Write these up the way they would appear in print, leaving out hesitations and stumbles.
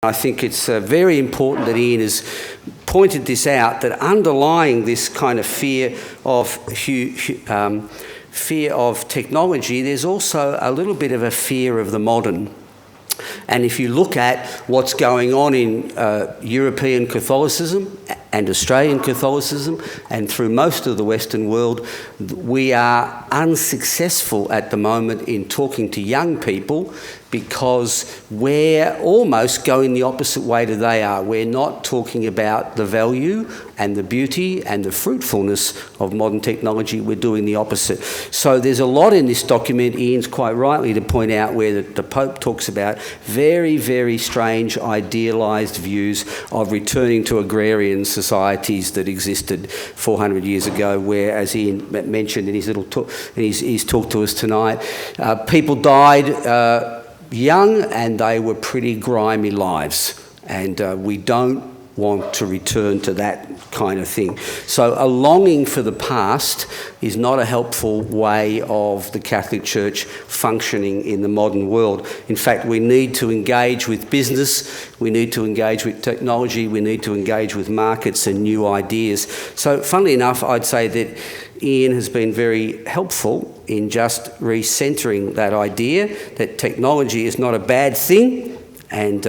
I think it's very important that Ian has pointed this out, that underlying this kind of fear of technology, there's also a little bit of a fear of the modern. And if you look at what's going on in European Catholicism and Australian Catholicism and through most of the Western world, we are unsuccessful at the moment in talking to young people because we're almost going the opposite way to they are. We're not talking about the value and the beauty and the fruitfulness of modern technology. We're doing the opposite. So there's a lot in this document, Ian's quite rightly to point out, where the Pope talks about very, very strange idealised views of returning to agrarian societies that existed 400 years ago, where, as Ian mentioned in his little talk, he's talked to us tonight, people died young and they were pretty grimy lives, and we don't want to return to that kind of thing. So a longing for the past is not a helpful way of the Catholic Church functioning in the modern world. In fact, we need to engage with business, we need to engage with technology, we need to engage with markets and new ideas. So funnily enough, I'd say that Ian has been very helpful in just recentering that idea that technology is not a bad thing, and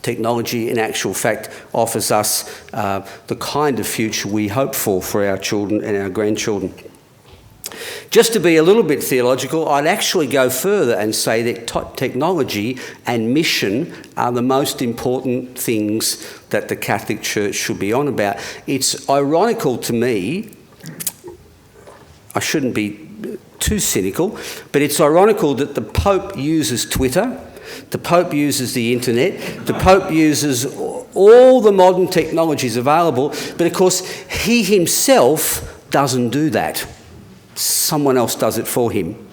technology in actual fact offers us the kind of future we hope for our children and our grandchildren. Just to be a little bit theological, I'd actually go further and say that technology and mission are the most important things that the Catholic Church should be on about. It's ironical to me, I shouldn't be too cynical, but it's ironical that the Pope uses Twitter, the Pope uses the internet, the Pope uses all the modern technologies available, but of course he himself doesn't do that. Someone else does it for him.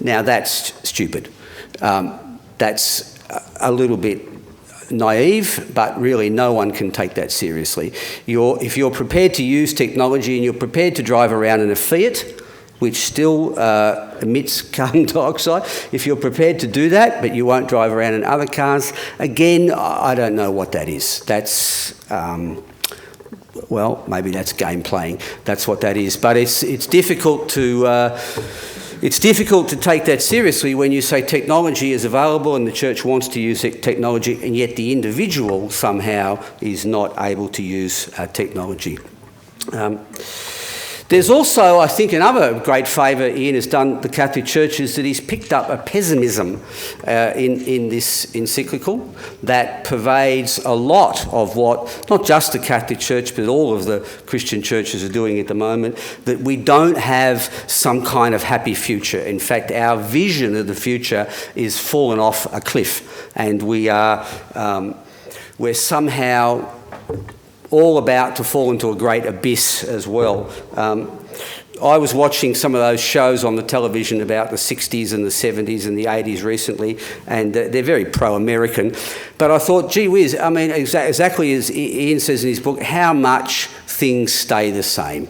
Now that's stupid. That's a little bit naive, but really no one can take that seriously. If you're prepared to use technology and you're prepared to drive around in a Fiat, which still emits carbon dioxide, if you're prepared to do that, but you won't drive around in other cars, again, I don't know what that is. That's, well, maybe that's game playing. That's what that is. But it's difficult to take that seriously when you say technology is available and the Church wants to use technology, and yet the individual somehow is not able to use technology. There's also, I think, another great favour Ian has done the Catholic Church is that he's picked up a pessimism in this encyclical that pervades a lot of what, not just the Catholic Church, but all of the Christian churches are doing at the moment, that we don't have some kind of happy future. In fact, our vision of the future is fallen off a cliff, and we're somehow all about to fall into a great abyss as well. I was watching some of those shows on the television about the 60s and the 70s and the 80s recently, and they're very pro-American. But I thought, gee whiz, I mean, exactly as Ian says in his book, how much things stay the same.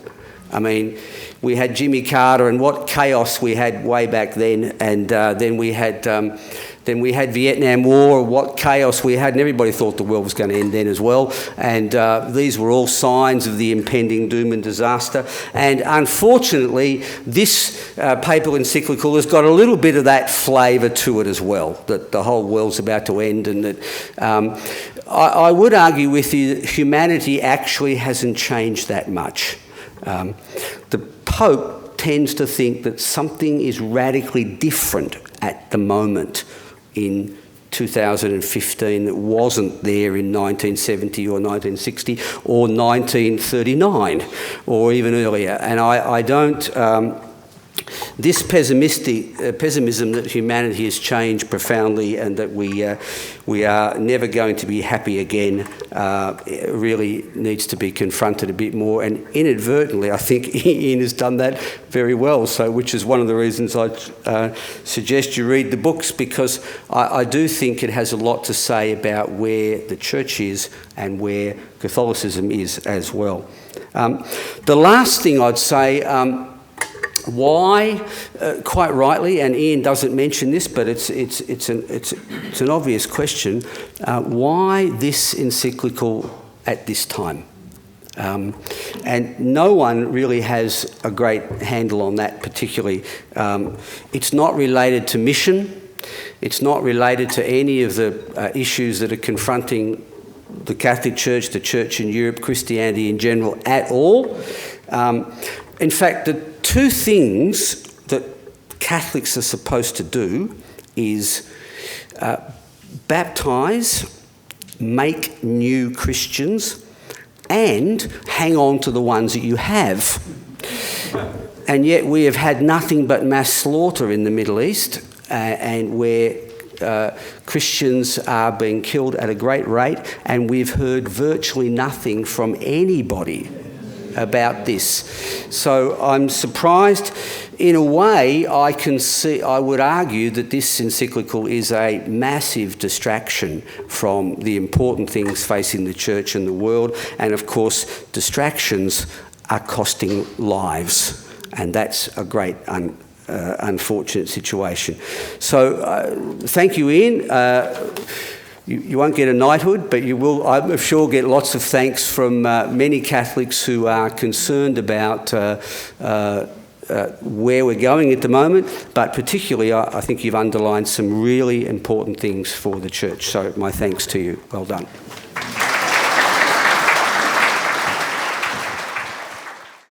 I mean, we had Jimmy Carter and what chaos we had way back then, and then we had Vietnam War, what chaos we had, and everybody thought the world was going to end then as well. And these were all signs of the impending doom and disaster. And unfortunately, this papal encyclical has got a little bit of that flavour to it as well, that the whole world's about to end, and that I would argue with you that humanity actually hasn't changed that much. The Pope tends to think that something is radically different at the moment in 2015 that wasn't there in 1970 or 1960 or 1939 or even earlier. And I don't... this pessimism that humanity has changed profoundly and that we are never going to be happy again really needs to be confronted a bit more. And inadvertently, I think Ian has done that very well. So, which is one of the reasons I suggest you read the books, because I do think it has a lot to say about where the Church is and where Catholicism is as well. The last thing I'd say. Why, quite rightly, and Ian doesn't mention this, but it's an obvious question, why this encyclical at this time? And no one really has a great handle on that particularly. It's not related to mission. It's not related to any of the issues that are confronting the Catholic Church, the Church in Europe, Christianity in general at all. In fact, the two things that Catholics are supposed to do is baptise, make new Christians, and hang on to the ones that you have. And yet we have had nothing but mass slaughter in the Middle East, and where Christians are being killed at a great rate, and we've heard virtually nothing from anybody about this. So I'm surprised. In a way, I would argue that this encyclical is a massive distraction from the important things facing the Church and the world, and of course distractions are costing lives, and that's a great unfortunate situation. So thank you, Ian. You won't get a knighthood, but you will, I'm sure, get lots of thanks from many Catholics who are concerned about where we're going at the moment, but particularly I think you've underlined some really important things for the Church. So my thanks to you. Well done.